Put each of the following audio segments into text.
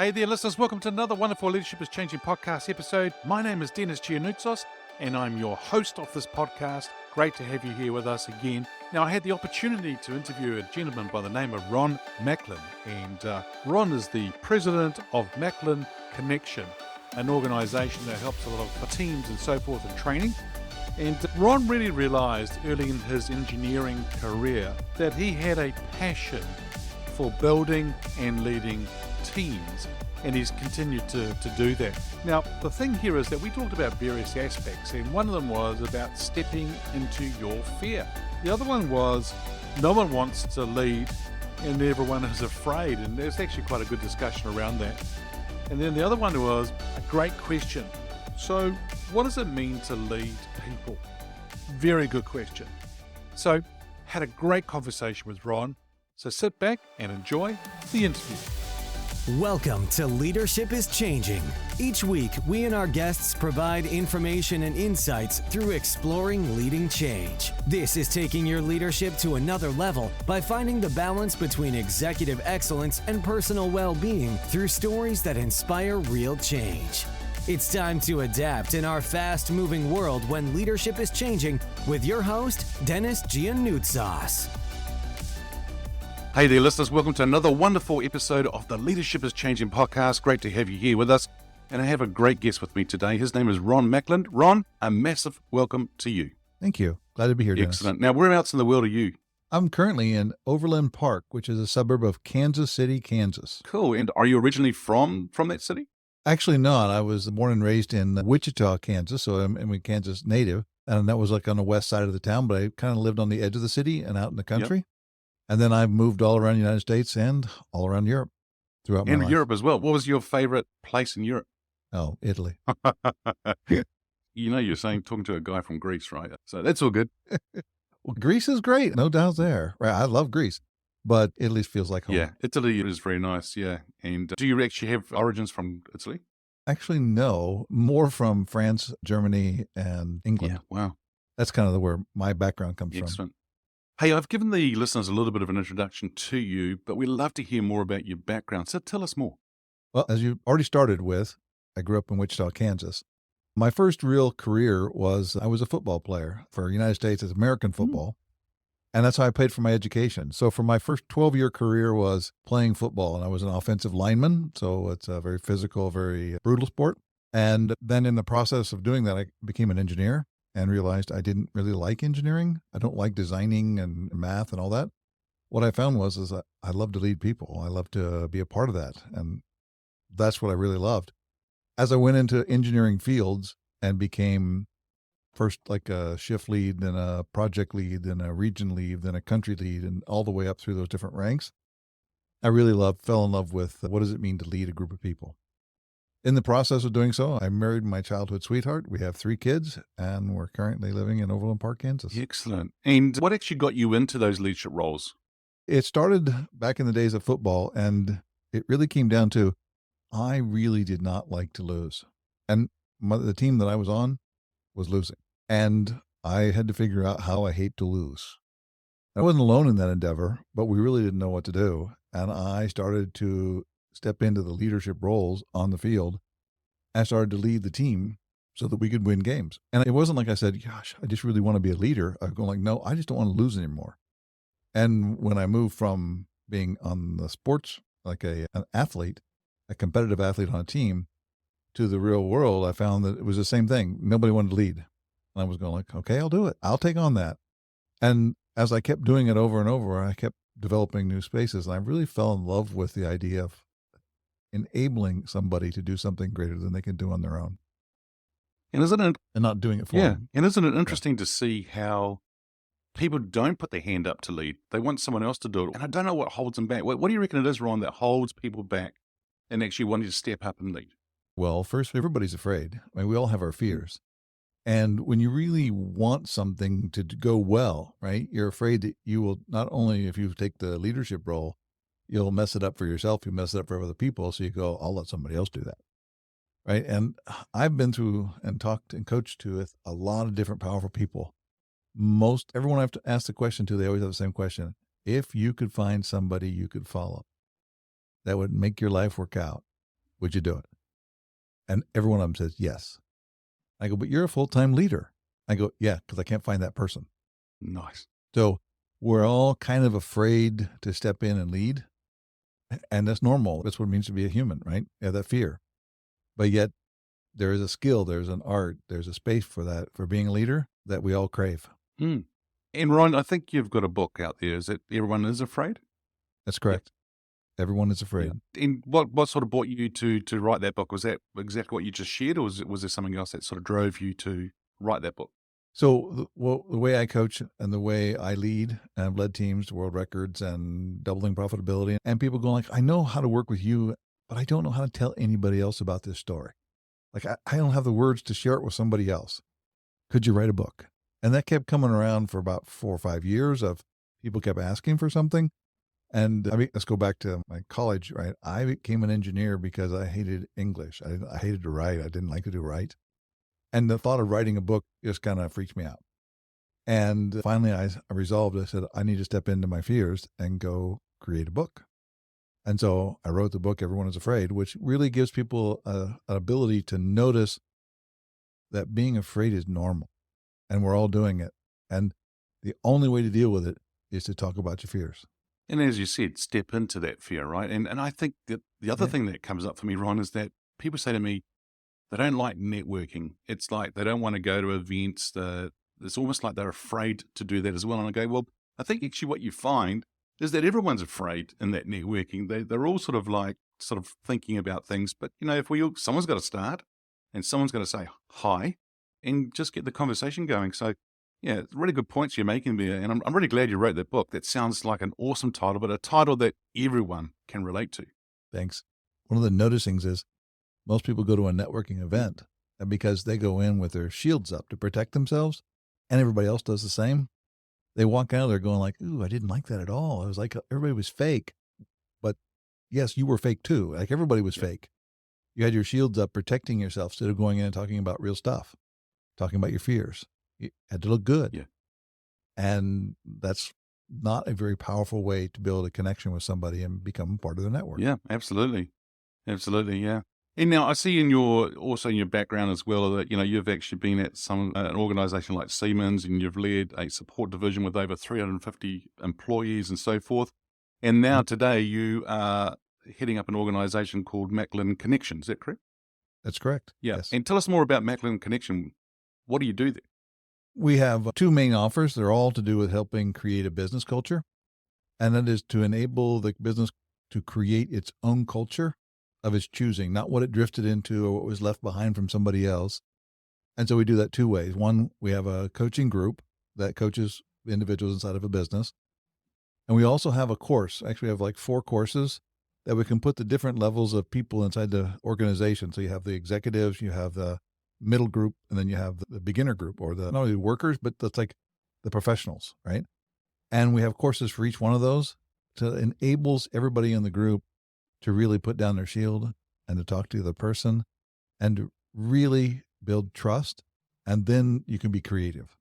Hey there, listeners. Welcome to another wonderful Leadership is Changing podcast episode. My name is Denis Gianoutsos, and I'm your host of this podcast. Great to have you here with us again. Now, I had the opportunity to interview a gentleman by the name of Ron Macklin, and Ron is the president of Macklin Connection, an organization that helps a lot of teams and so forth in training. And Ron really realized early in his engineering career that he had a passion for building and leading teams, and he's continued to do that. Now, the thing here is that we talked about various aspects, and one of them was about stepping into your fear. The other one was no one wants to lead and everyone is afraid, and there's actually quite a good discussion around that. And then the other one was a great question. So what does it mean to lead people? Very good question. So had a great conversation with Ron. So sit back and enjoy the interview. Welcome to Leadership is Changing. Each week, we and our guests provide information and insights through exploring leading change. This is taking your leadership to another level by finding the balance between executive excellence and personal well-being through stories that inspire real change. It's time to adapt in our fast-moving world when leadership is changing with your host, Denis Gianoutsos. Hey there, listeners. Welcome to another wonderful episode of the Leadership is Changing podcast. Great to have you here with us. And I have a great guest with me today. His name is Ron Macklin. Ron, a massive welcome to you. Thank you. Glad to be here, Dennis. Excellent. Now, whereabouts in the world are you? I'm currently in Overland Park, which is a suburb of Kansas City, Kansas. Cool. And are you originally from that city? Actually not. I was born and raised in Wichita, Kansas, so I'm a Kansas native. And that was like on the west side of the town, but I kind of lived on the edge of the city and out in the country. Yep. And then I've moved all around the United States and all around Europe throughout my life. And Europe as well. What was your favorite place in Europe? Oh, Italy. You know, you're talking to a guy from Greece, right? So that's all good. Well, Greece is great. No doubt there. Right. I love Greece, but Italy feels like home. Yeah, Italy is very nice. Yeah. And do you actually have origins from Italy? Actually, no. More from France, Germany, and England. Yeah. Wow. That's kind of where my background comes from. Excellent. Hey, I've given the listeners a little bit of an introduction to you, but we'd love to hear more about your background. So tell us more. Well, as you already started with, I grew up in Wichita, Kansas. My first real career was I was a football player for United States as American football, and that's how I paid for my education. So for my first 12-year career was playing football, and I was an offensive lineman, so it's a very physical, very brutal sport. And then in the process of doing that, I became an engineer and realized I didn't really like engineering. I don't like designing and math and all that. What I found was that I love to lead people. I love to be a part of that. And that's what I really loved. As I went into engineering fields and became first like a shift lead, then a project lead, then a region lead, then a country lead, and all the way up through those different ranks, I really fell in love with what does it mean to lead a group of people. In the process of doing so, I married my childhood sweetheart. We have 3 kids, and we're currently living in Overland Park, Kansas. Excellent. And what actually got you into those leadership roles? It started back in the days of football, and it really came down to I really did not like to lose. And the team that I was on was losing. And I had to figure out how I hate to lose. I wasn't alone in that endeavor, but we really didn't know what to do. And I started to step into the leadership roles on the field. I started to lead the team so that we could win games. And it wasn't like I said, gosh, I just really want to be a leader. I was going like, no, I just don't want to lose anymore. And when I moved from being on the sports, like an athlete, a competitive athlete on a team, to the real world, I found that it was the same thing. Nobody wanted to lead. And I was going like, okay, I'll do it. I'll take on that. And as I kept doing it over and over, I kept developing new spaces. And I really fell in love with the idea of enabling somebody to do something greater than they can do on their own. And isn't it? And not doing it for them. And isn't it interesting to see how people don't put their hand up to lead? They want someone else to do it. And I don't know what holds them back. What do you reckon it is, Ron, that holds people back and actually wanting to step up and lead? Well, first, everybody's afraid. I mean, we all have our fears. And when you really want something to go well, right, you're afraid that you will not only, if you take the leadership role, you'll mess it up for yourself, you mess it up for other people. So you go, I'll let somebody else do that. Right. And I've been through and talked and coached with a lot of different powerful people. Everyone I've asked the question to, they always have the same question. If you could find somebody you could follow that would make your life work out, Would you do it? And every one of them says, yes. I go, but you're a full-time leader. I go, yeah, because I can't find that person. Nice. So we're all kind of afraid to step in and lead. And that's normal. That's what it means to be a human, right? Yeah, that fear. But yet there is a skill, there's an art, there's a space for that, for being a leader that we all crave. Mm. And Ron, I think you've got a book out there. Is it Everyone is Afraid? That's correct. Yeah. Everyone is afraid. Yeah. And what sort of brought you to write that book? Was that exactly what you just shared, or was there something else that sort of drove you to write that book? So the way I coach and the way I lead, and I've led teams to world records and doubling profitability, and people go like, I know how to work with you, but I don't know how to tell anybody else about this story. Like, I don't have the words to share it with somebody else. Could you write a book? And that kept coming around for about 4 or 5 years of people kept asking for something. And I mean, let's go back to my college, right? I became an engineer because I hated English. I hated to write. I didn't like to write. And the thought of writing a book just kind of freaked me out. And finally, I resolved, I said, I need to step into my fears and go create a book. And so I wrote the book, Everyone is Afraid, which really gives people an ability to notice that being afraid is normal. And we're all doing it. And the only way to deal with it is to talk about your fears. And as you said, step into that fear, right? And I think that the other thing that comes up for me, Ron, is that people say to me, they don't like networking. It's like they don't want to go to events. It's almost like they're afraid to do that as well. And I go, well, I think actually what you find is that everyone's afraid in that networking. They're all sort of thinking about things. But, if someone's got to start and someone's got to say hi and just get the conversation going. So, yeah, really good points you're making there. And I'm really glad you wrote that book. That sounds like an awesome title, but a title that everyone can relate to. Thanks. One of the noticings is most people go to a networking event and because they go in with their shields up to protect themselves and everybody else does the same. They walk out of there going like, ooh, I didn't like that at all. It was like everybody was fake. But yes, you were fake too. Like everybody was fake. You had your shields up protecting yourself instead of going in and talking about real stuff, talking about your fears. You had to look good. Yeah. And that's not a very powerful way to build a connection with somebody and become part of the network. Yeah, absolutely. Absolutely, yeah. And now I see in your background as well that, you've actually been at an organization like Siemens and you've led a support division with over 350 employees and so forth. And now today you are heading up an organization called Macklin Connection. Is that correct? That's correct. Yeah. Yes. And tell us more about Macklin Connection. What do you do there? We have 2 main offers. They're all to do with helping create a business culture. And that is to enable the business to create its own culture of its choosing, not what it drifted into or what was left behind from somebody else. And so we do that 2 ways. One, we have a coaching group that coaches individuals inside of a business. And we also have a course. Actually, we have like 4 courses that we can put the different levels of people inside the organization. So you have the executives, you have the middle group, and then you have the beginner group, or not only the workers, but that's like the professionals, right? And we have courses for each one of those to enables everybody in the group to really put down their shield and to talk to the person and to really build trust. And then you can be creative.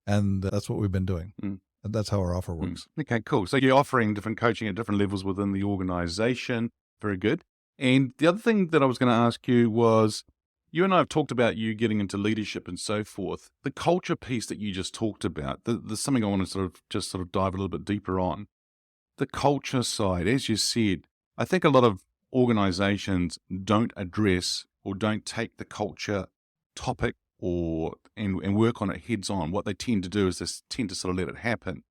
And that's what we've been doing. And that's how our offer works. Okay, cool. So you're offering different coaching at different levels within the organization. Very good. And the other thing that I was going to ask you was, you and I have talked about you getting into leadership and so forth. The culture piece that you just talked about, there's something I want to sort of dive a little bit deeper on. The culture side, as you said, I think a lot of organizations don't address or don't take the culture topic and work on it heads on. What they tend to do is they tend to sort of let it happen.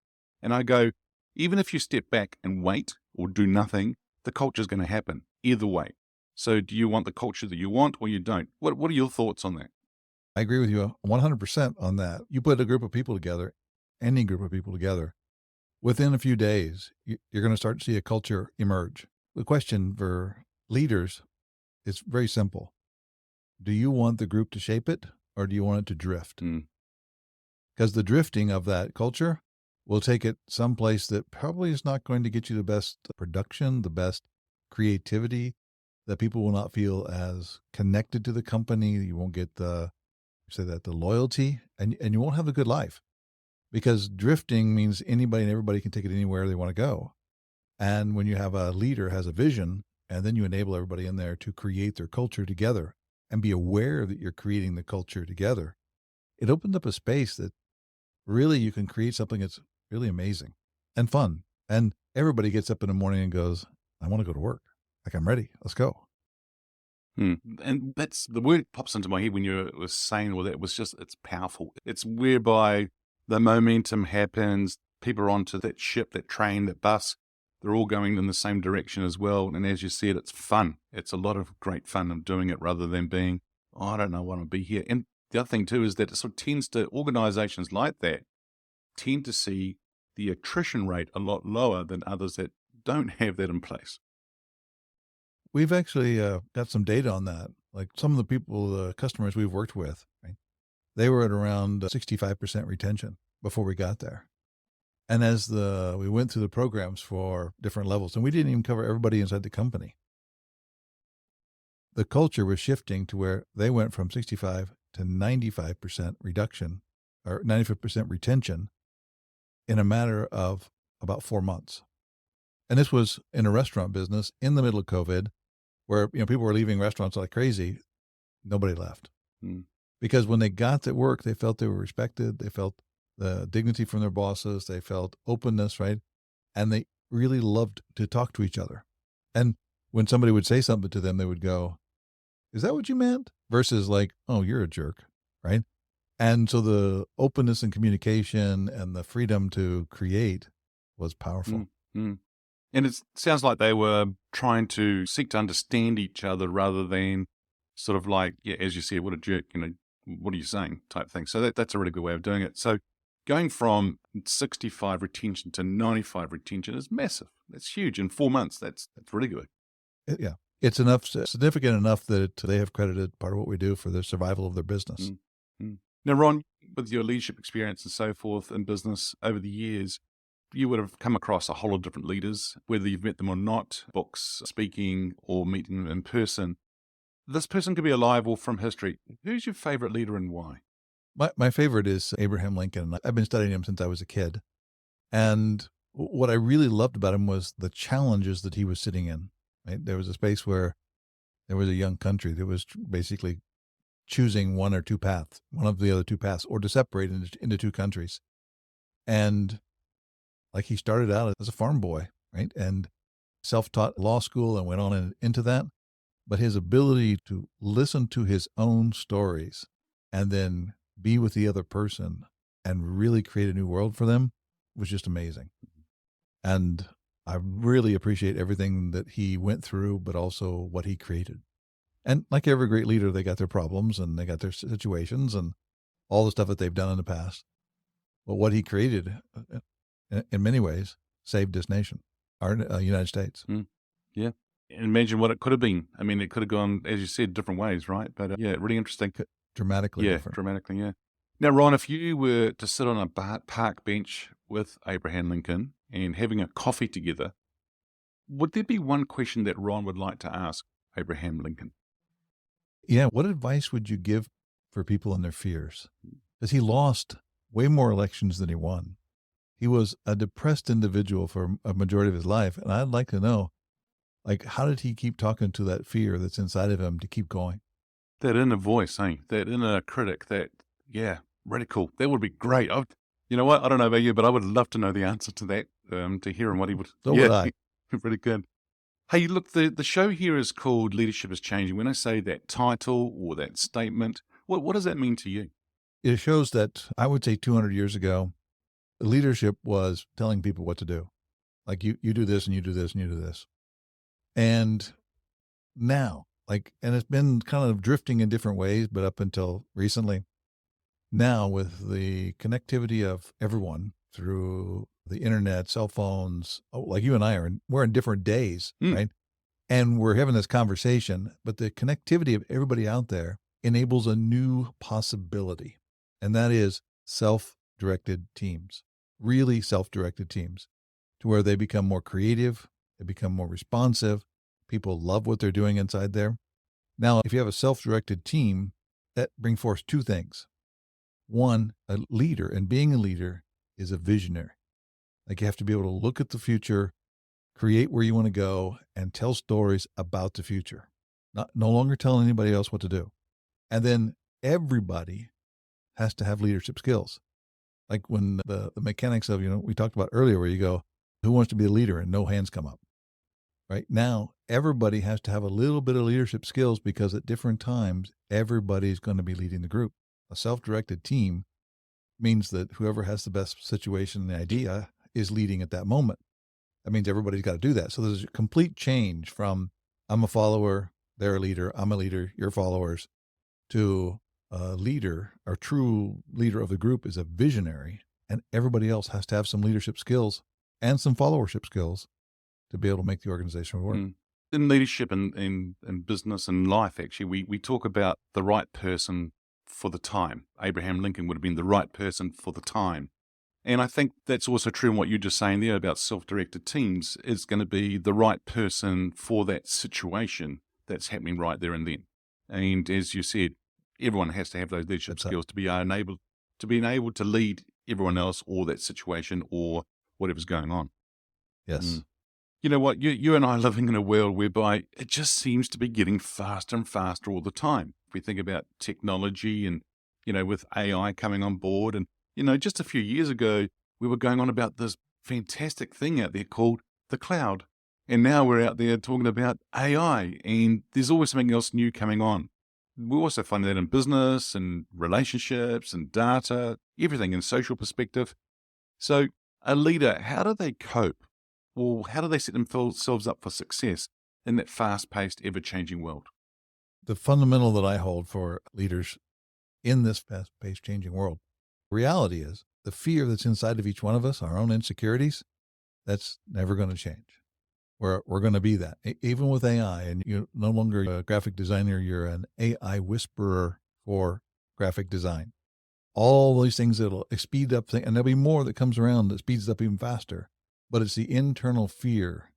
And I go, even if you step back and wait or do nothing, the culture is going to happen either way. So do you want the culture that you want or you don't? What are your thoughts on that? I agree with you 100% on that. You put a group of people together, any group of people together, within a few days, you're going to start to see a culture emerge. The question for leaders is very simple. Do you want the group to shape it or do you want it to drift? Because the drifting of that culture will take it someplace that probably is not going to get you the best production, the best creativity, that people will not feel as connected to the company. You won't get the loyalty, and you won't have a good life, because drifting means anybody and everybody can take it anywhere they want to go. And when you have a leader has a vision and then you enable everybody in there to create their culture together and be aware that you're creating the culture together, it opened up a space that really you can create something that's really amazing and fun. And everybody gets up in the morning and goes, I want to go to work. Like, I'm ready. Let's go. And that's the word that pops into my head when you were saying all that was just, it's powerful. It's whereby the momentum happens, people are onto that ship, that train, that bus. They're all going in the same direction as well. And as you said, it's fun. It's a lot of great fun of doing it rather than being, oh, I don't know, I want to be here. And the other thing too is that it sort of tends to, organizations like that tend to see the attrition rate a lot lower than others that don't have that in place. We've actually got some data on that. Like some of the people, the customers we've worked with, right, they were at around 65% retention before we got there. And as we went through the programs for different levels, and we didn't even cover everybody inside the company, the culture was shifting to where they went from 65 to 95% reduction or 95% retention in a matter of about 4 months. And this was in a restaurant business in the middle of COVID, where people were leaving restaurants like crazy. Nobody left. Because when they got to work, they felt they were respected. They felt the dignity from their bosses. They felt openness, right? And they really loved to talk to each other. And when somebody would say something to them, they would go, is that what you meant? Versus like, oh, you're a jerk, right? And so the openness and communication and the freedom to create was powerful. And it sounds like they were trying to seek to understand each other rather than sort of like, yeah, as you said, what a jerk, what are you saying type thing. So that's a really good way of doing it. So going from 65 retention to 95 retention is massive. That's huge. In 4 months, that's really good. Yeah. It's significant enough that they have credited part of what we do for the survival of their business. Now, Ron, with your leadership experience and so forth in business over the years, you would have come across a whole lot of different leaders, whether you've met them or not, books, speaking, or meeting them in person. This person could be alive or from history. Who's your favorite leader and why? My favorite is Abraham Lincoln. I've been studying him since I was a kid. And what I really loved about him was the challenges that he was sitting in. Right? There was a space where there was a young country that was basically choosing one or two paths, one of the other two paths, or to separate into two countries. And like he started out as a farm boy, right? And self-taught law school and went on into that. But his ability to listen to his own stories and then be with the other person and really create a new world for them was just amazing. And I really appreciate everything that he went through, but also what he created. And like every great leader, they got their problems and they got their situations and all the stuff that they've done in the past. But what he created, in many ways, saved this nation, our United States. Yeah. And imagine what it could have been. I mean, it could have gone, as you said, different ways, right? But yeah, really interesting. Dramatically different. Dramatically, yeah. Now, Ron, if you were to sit on a park bench with Abraham Lincoln and having a coffee together, would there be one question that Ron would like to ask Abraham Lincoln? Yeah. What advice would you give for people in their fears? Because he lost way more elections than he won. He was a depressed individual for a majority of his life. And I'd like to know, like, how did he keep talking to that fear that's inside of him to keep going? That inner voice, that inner critic, really cool. That would be great. You know what? I don't know about you, but I would love to know the answer to that, to hear him what he would. So would I. Really good. Hey, look, the show here is called Leadership is Changing. When I say that title or that statement, what does that mean to you? It shows that, I would say 200 years ago, leadership was telling people what to do. Like, you do this and you do this and you do this. And now, and it's been kind of drifting in different ways, but up until recently, now with the connectivity of everyone through the internet, cell phones, like you and I we're in different days, right? And we're having this conversation, but the connectivity of everybody out there enables a new possibility. And that is self-directed teams, really self-directed teams, to where they become more creative, they become more responsive. People love what they're doing inside there. Now, if you have a self-directed team, that brings forth two things. One, a leader, and being a leader is a visionary. Like, you have to be able to look at the future, create where you want to go, and tell stories about the future. No longer telling anybody else what to do. And then everybody has to have leadership skills. Like when the mechanics of, we talked about earlier, where you go, who wants to be a leader, and no hands come up. Right now, everybody has to have a little bit of leadership skills, because at different times, everybody's going to be leading the group. A self-directed team means that whoever has the best situation and idea is leading at that moment. That means everybody's got to do that. So there's a complete change from I'm a follower, they're a leader, I'm a leader, you're followers, to a leader, or true leader of the group is a visionary, and everybody else has to have some leadership skills and some followership skills to be able to make the organization work. In leadership and in business and life, actually, we talk about the right person for the time. Abraham Lincoln would have been the right person for the time. And I think that's also true in what you're just saying there about self-directed teams. Is going to be the right person for that situation that's happening right there and then. And as you said, everyone has to have those leadership skills to be able to lead everyone else or that situation or whatever's going on. Yes. You know what? You and I are living in a world whereby it just seems to be getting faster and faster all the time. If we think about technology and, with AI coming on board, and, just a few years ago, we were going on about this fantastic thing out there called the cloud. And now we're out there talking about AI, and there's always something else new coming on. We also find that in business and relationships and data, everything in social perspective. So a leader, how do they cope? Well, how do they set themselves up for success in that fast-paced, ever-changing world? The fundamental that I hold for leaders in this fast-paced changing world, reality is the fear that's inside of each one of us, our own insecurities, that's never going to change. We're going to be that. Even with AI, and you're no longer a graphic designer, you're an AI whisperer for graphic design. All these things that'll speed up things, and there'll be more that comes around that speeds up even faster. But it's the internal fear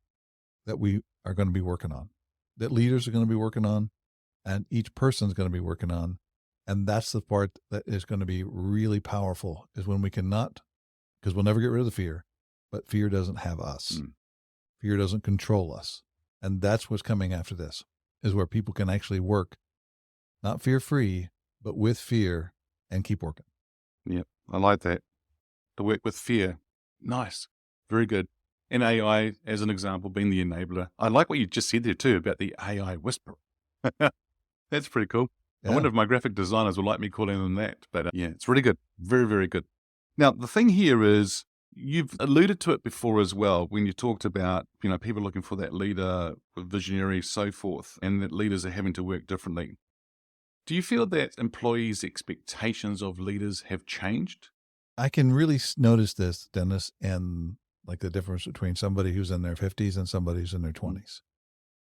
that we are going to be working on, that leaders are going to be working on, and each person's going to be working on. And that's the part that is going to be really powerful, is when we cannot, because we'll never get rid of the fear, but fear doesn't have us. Fear doesn't control us. And that's what's coming after this, is where people can actually work, not fear-free, but with fear, and keep working. Yep, I like that. To work with fear. Nice. Very good. And AI, as an example, being the enabler. I like what you just said there too about the AI whisperer. That's pretty cool. Yeah. I wonder if my graphic designers will like me calling them that. But yeah, it's really good. Very, very good. Now, the thing here is, you've alluded to it before as well, when you talked about, people looking for that leader, visionary, so forth, and that leaders are having to work differently. Do you feel that employees' expectations of leaders have changed? I can really notice this, Dennis, and like the difference between somebody who's in their 50s and somebody who's in their 20s.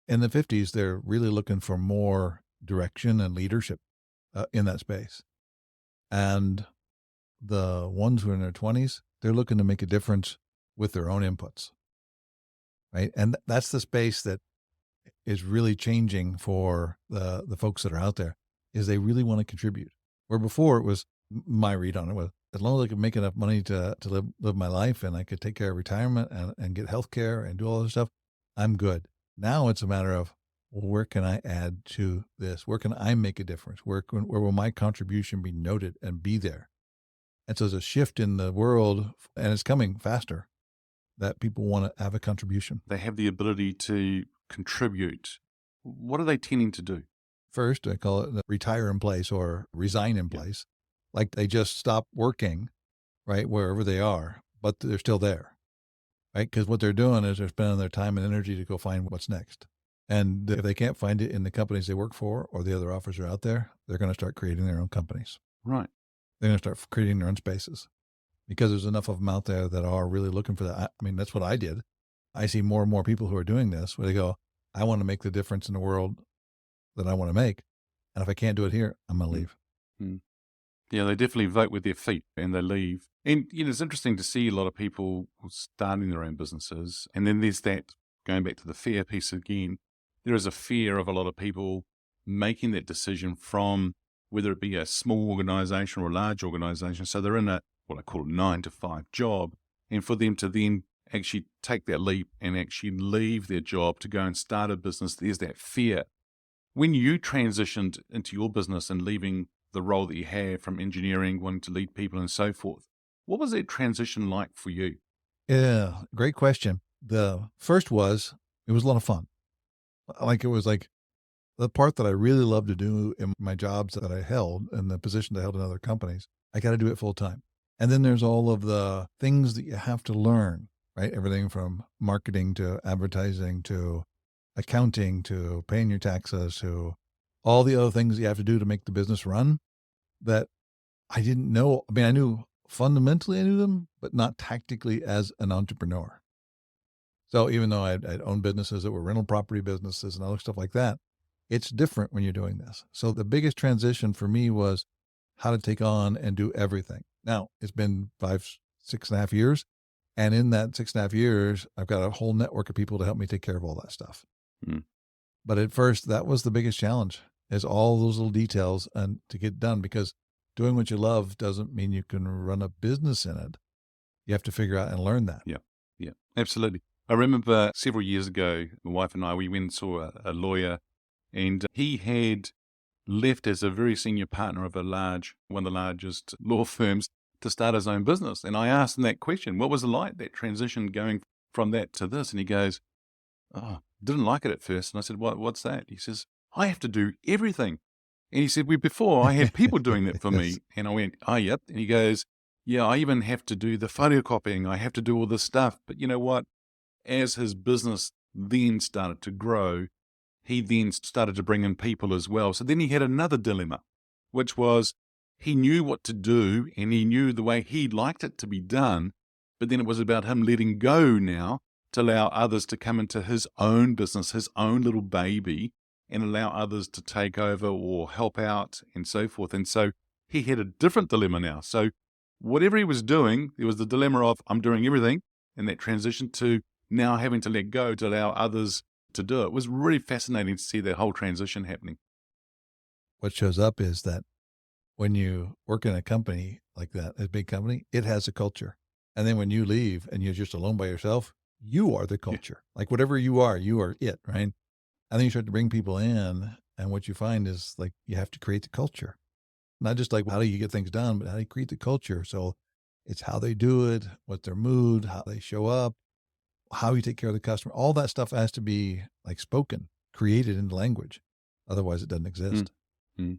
In the 50s, they're really looking for more direction and leadership in that space. And the ones who are in their 20s, they're looking to make a difference with their own inputs, right? And that's the space that is really changing for the folks that are out there, is they really want to contribute. Where before it was, my read on it was, as long as I could make enough money to live my life, and I could take care of retirement and get health care and do all this stuff, I'm good. Now it's a matter of, well, where can I add to this? Where can I make a difference? Where will my contribution be noted and be there? And so there's a shift in the world, and it's coming faster, that people want to have a contribution. They have the ability to contribute. What are they tending to do? First, I call it retire in place or resign in place. Like they just stop working, right, wherever they are, but they're still there, right? Because what they're doing is they're spending their time and energy to go find what's next. And if they can't find it in the companies they work for or the other offers are out there, they're going to start creating their own companies. Right. They're going to start creating their own spaces, because there's enough of them out there that are really looking for that. I mean, that's what I did. I see more and more people who are doing this, where they go, I want to make the difference in the world that I want to make. And if I can't do it here, I'm going to leave. Mm-hmm. Yeah, they definitely vote with their feet and they leave. And, it's interesting to see a lot of people starting their own businesses. And then there's that, going back to the fear piece again, there is a fear of a lot of people making that decision from whether it be a small organization or a large organization. So they're in what I call a 9-to-5 job. And for them to then actually take that leap and actually leave their job to go and start a business, there's that fear. When you transitioned into your business and leaving the role that you have from engineering, wanting to lead people and so forth, what was that transition like for you? Yeah, great question. The first was, it was a lot of fun. Like, it was like the part that I really loved to do in my jobs that I held and the positions I held in other companies, I got to do it full time. And then there's all of the things that you have to learn, right? Everything from marketing to advertising to accounting to paying your taxes to all the other things you have to do to make the business run that I didn't know. I mean, I knew fundamentally I knew them, but not tactically as an entrepreneur. So even though I'd owned businesses that were rental property businesses and other stuff like that, it's different when you're doing this. So the biggest transition for me was how to take on and do everything. Now it's been 6.5 years. And in that 6.5 years, I've got a whole network of people to help me take care of all that stuff. Mm. But at first, that was the biggest challenge, is all those little details and to get done, because doing what you love doesn't mean you can run a business in it. You have to figure out and learn that. Yeah, absolutely. I remember several years ago, my wife and I, we went and saw a lawyer, and he had left as a very senior partner of one of the largest law firms to start his own business. And I asked him that question, what was it like, that transition going from that to this? And he goes, oh, didn't like it at first. And I said, what's that? He says, I have to do everything. And he said, before I had people doing that for me. Yes. And I went, oh, yep. And he goes, yeah, I even have to do the photocopying. I have to do all this stuff. But you know what? As his business then started to grow, he then started to bring in people as well. So then he had another dilemma, which was he knew what to do and he knew the way he liked it to be done. But then it was about him letting go now to allow others to come into his own business, his own little baby, and allow others to take over or help out and so forth. And so he had a different dilemma now. So whatever he was doing, there was the dilemma of I'm doing everything, and that transition to now having to let go to allow others to do it. It was really fascinating to see that whole transition happening. What shows up is that when you work in a company like that, a big company, it has a culture. And then when you leave and you're just alone by yourself, you are the culture. Like whatever you are it, right? And then you start to bring people in, and what you find is like you have to create the culture. Not just like how do you get things done, but how do you create the culture? So it's how they do it, what's their mood, how they show up, how you take care of the customer. All that stuff has to be like spoken, created into language. Otherwise, it doesn't exist. Mm.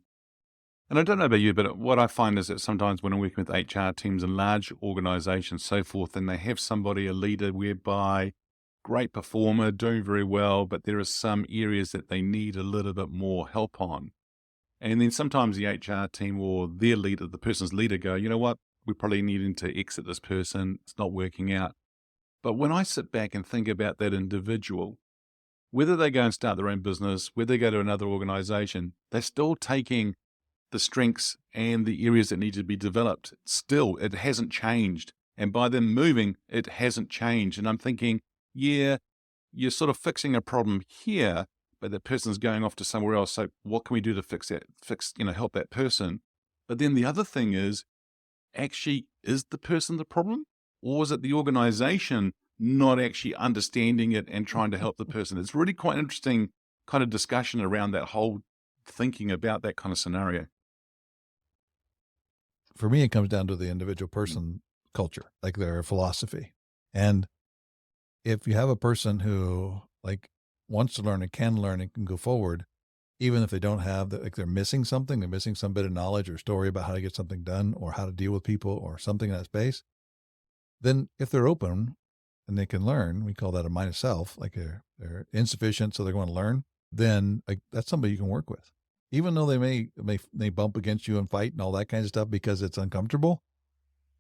And I don't know about you, but what I find is that sometimes when I'm working with HR teams in large organizations, so forth, and they have somebody, a leader, whereby great performer, doing very well, but there are some areas that they need a little bit more help on. And then sometimes the HR team or their leader, the person's leader, go, you know what, we probably needing to exit this person. It's not working out. But when I sit back and think about that individual, whether they go and start their own business, whether they go to another organization, they're still taking the strengths and the areas that need to be developed. Still, it hasn't changed. And by them moving, it hasn't changed. And I'm thinking, yeah, you're sort of fixing a problem here, but that person's going off to somewhere else. So what can we do to fix that, help that person? But then the other thing is, actually, is the person the problem? Or is it the organization not actually understanding it and trying to help the person? It's really quite interesting kind of discussion around that whole thinking about that kind of scenario. For me, it comes down to the individual person culture, like their philosophy. And if you have a person who like wants to learn and can go forward, even if they don't have like they're missing something, they're missing some bit of knowledge or story about how to get something done or how to deal with people or something in that space, then if they're open and they can learn, we call that a mind of self, like they're insufficient, so they're going to learn, then like, that's somebody you can work with. Even though they may bump against you and fight and all that kind of stuff because it's uncomfortable,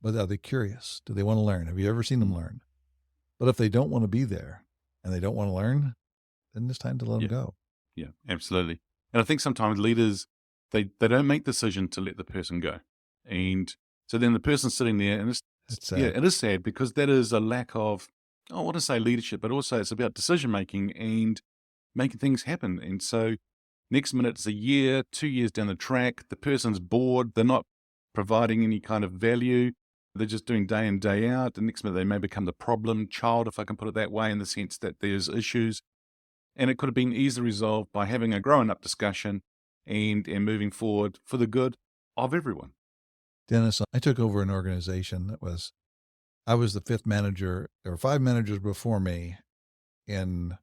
but are they curious? Do they want to learn? Have you ever seen them learn? But if they don't want to be there and they don't want to learn, then it's time to let them go. Yeah, absolutely. And I think sometimes leaders, they don't make the decision to let the person go. And so then the person's sitting there and it's sad. Yeah, it is sad because that is a lack of, I want to say leadership, but also it's about decision-making and making things happen. And so next minute it's a year, 2 years down the track, the person's bored, they're not providing any kind of value. They're just doing day in, day out. The next minute they may become the problem child, if I can put it that way, in the sense that there's issues. And it could have been easily resolved by having a grown-up discussion and moving forward for the good of everyone. Dennis, I took over an organization I was the fifth manager. There were 5 managers before me in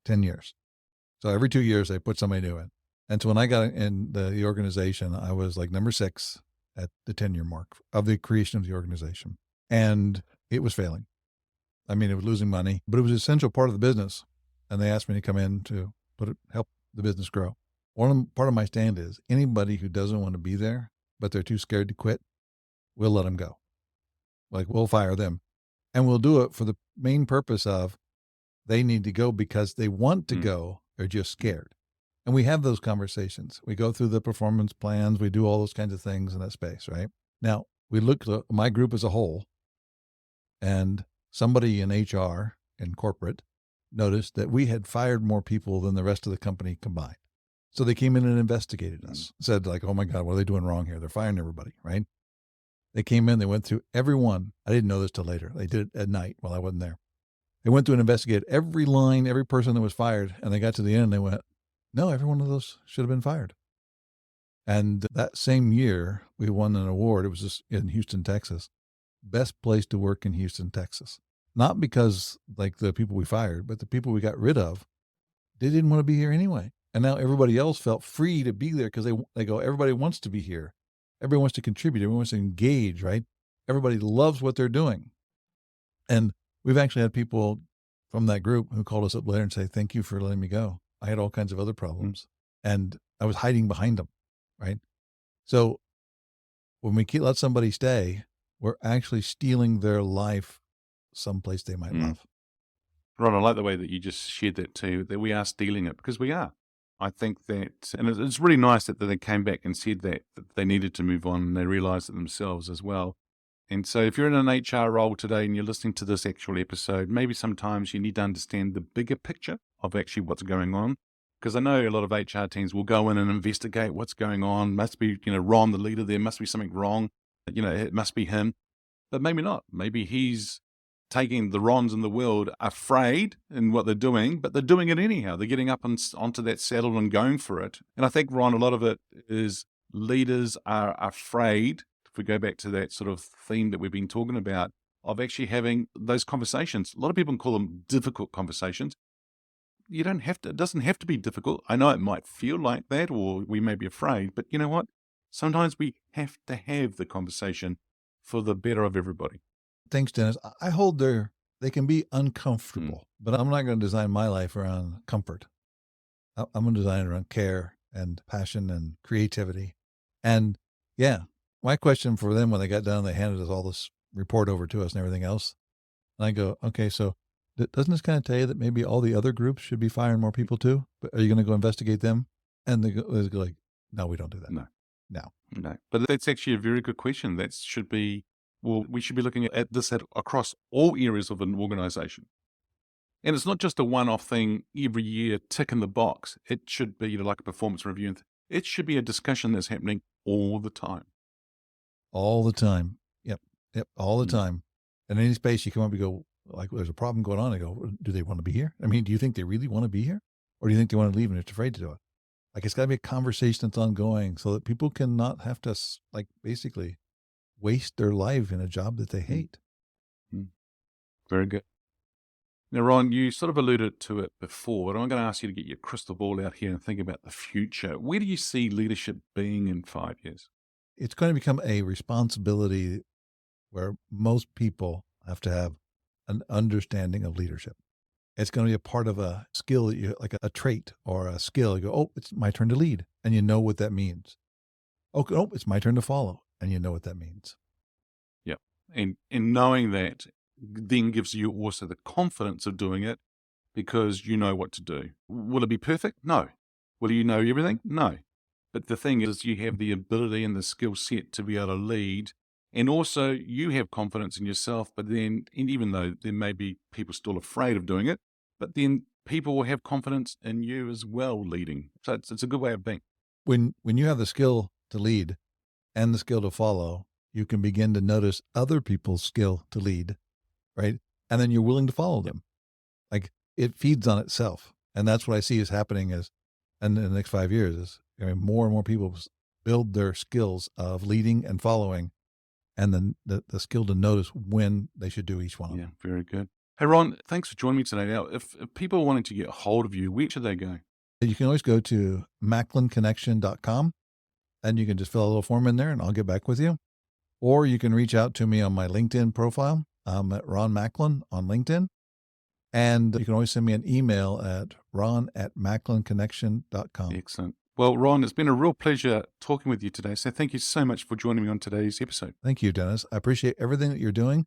10 years. So every 2 years they put somebody new in. And so when I got in the organization, I was like number 6 at the 10-year mark of the creation of the organization. And it was failing. I mean, it was losing money, but it was an essential part of the business. And they asked me to come in to help the business grow. Part of my stand is anybody who doesn't want to be there, but they're too scared to quit, we'll let them go. Like, we'll fire them. And we'll do it for the main purpose of they need to go because they want to go. They're just scared. And we have those conversations. We go through the performance plans. We do all those kinds of things in that space, right? Now, we look at my group as a whole, and somebody in HR and corporate noticed that we had fired more people than the rest of the company combined. So they came in and investigated us, said like, oh my God, what are they doing wrong here? They're firing everybody, right? They came in, they went through everyone. I didn't know this till later. They did it at night while I wasn't there. They went through and investigated every line, every person that was fired. And they got to the end and they went, no, every one of those should have been fired. And that same year, we won an award. It was just in Houston, Texas. Best place to work in Houston, Texas. Not because like the people we fired, but the people we got rid of, they didn't want to be here anyway. And now everybody else felt free to be there because they go, everybody wants to be here. Everybody wants to contribute. Everyone wants to engage, right? Everybody loves what they're doing. And we've actually had people from that group who called us up later and say, thank you for letting me go. I had all kinds of other problems and I was hiding behind them, right? So when we let somebody stay, we're actually stealing their life someplace they might love. Ron, I like the way that you just shared that too, that we are stealing it, because we are. I think that, and it's really nice that they came back and said that they needed to move on and they realized it themselves as well. And so if you're in an HR role today and you're listening to this actual episode, maybe sometimes you need to understand the bigger picture of actually what's going on. Because I know a lot of HR teams will go in and investigate what's going on. Must be, Ron, the leader there, must be something wrong. It must be him. But maybe not. Maybe he's taking the Rons in the world afraid in what they're doing, but they're doing it anyhow. They're getting up onto that saddle and going for it. And I think, Ron, a lot of it is leaders are afraid, if we go back to that sort of theme that we've been talking about, of actually having those conversations. A lot of people call them difficult conversations. You don't have to, it doesn't have to be difficult. I know it might feel like that, or we may be afraid, but you know what? Sometimes we have to have the conversation for the better of everybody. Thanks, Dennis. I hold they can be uncomfortable, but I'm not going to design my life around comfort. I'm going to design it around care and passion and creativity. And yeah, my question for them when they got done, they handed us all this report over to us and everything else. And I go, okay, so doesn't this kind of tell you that maybe all the other groups should be firing more people too? But are you going to go investigate them? And they go like, no, we don't do that. No. But that's actually a very good question. That should be, we should be looking at this across all areas of an organization. And it's not just a one-off thing every year, tick in the box. It should be like a performance review. It should be a discussion that's happening all the time. All the time. Yep. All the time. And any space you come up and go, like, there's a problem going on. I go, do they want to be here? I mean, do you think they really want to be here? Or do you think they want to leave and they're afraid to do it? Like, it's got to be a conversation that's ongoing so that people can not have to, like, basically waste their life in a job that they hate. Very good. Now, Ron, you sort of alluded to it before, but I'm going to ask you to get your crystal ball out here and think about the future. Where do you see leadership being in 5 years? It's going to become a responsibility where most people have to have an understanding of leadership. It's going to be a part of a skill that you, like a trait or a skill. You go, oh, it's my turn to lead. And you know what that means. Oh, it's my turn to follow. And you know what that means. Yeah. And knowing that then gives you also the confidence of doing it because you know what to do. Will it be perfect? No. Will you know everything? No. But the thing is, you have the ability and the skill set to be able to lead. And also you have confidence in yourself, but then, and even though there may be people still afraid of doing it, but then people will have confidence in you as well leading. So it's a good way of being. When you have the skill to lead and the skill to follow, you can begin to notice other people's skill to lead, right? And then you're willing to follow them. Like it feeds on itself. And that's what I see is happening is, and in the next 5 years is, more and more people build their skills of leading and following, and then the skill to notice when they should do each one of them. Yeah, very good. Hey, Ron, thanks for joining me today. Now, if people wanting to get a hold of you, where should they go? You can always go to macklinconnection.com, and you can just fill a little form in there and I'll get back with you. Or you can reach out to me on my LinkedIn profile. I'm at Ron Macklin on LinkedIn. And you can always send me an email at ron@macklinconnection.com. Excellent. Well, Ron, it's been a real pleasure talking with you today. So thank you so much for joining me on today's episode. Thank you, Dennis. I appreciate everything that you're doing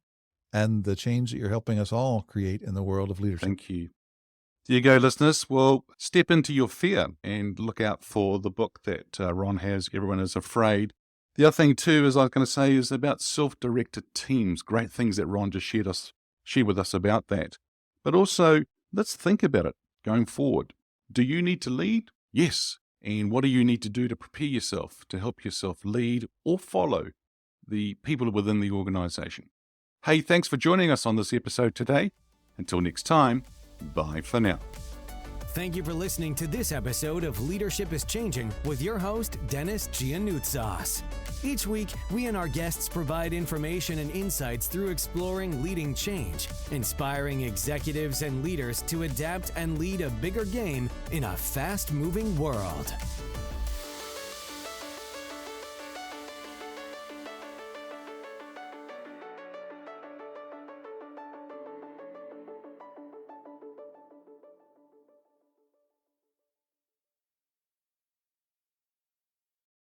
and the change that you're helping us all create in the world of leadership. Thank you. There you go, listeners. Well, step into your fear and look out for the book that Ron has, Everyone is Afraid. The other thing, too, as I was going to say, is about self-directed teams. Great things that Ron just shared with us about that. But also, let's think about it going forward. Do you need to lead? Yes. And what do you need to do to prepare yourself to help yourself lead or follow the people within the organization? Hey, thanks for joining us on this episode today. Until next time, bye for now. Thank you for listening to this episode of Leadership is Changing with your host, Denis Gianoutsos. Each week, we and our guests provide information and insights through exploring leading change, inspiring executives and leaders to adapt and lead a bigger game in a fast-moving world.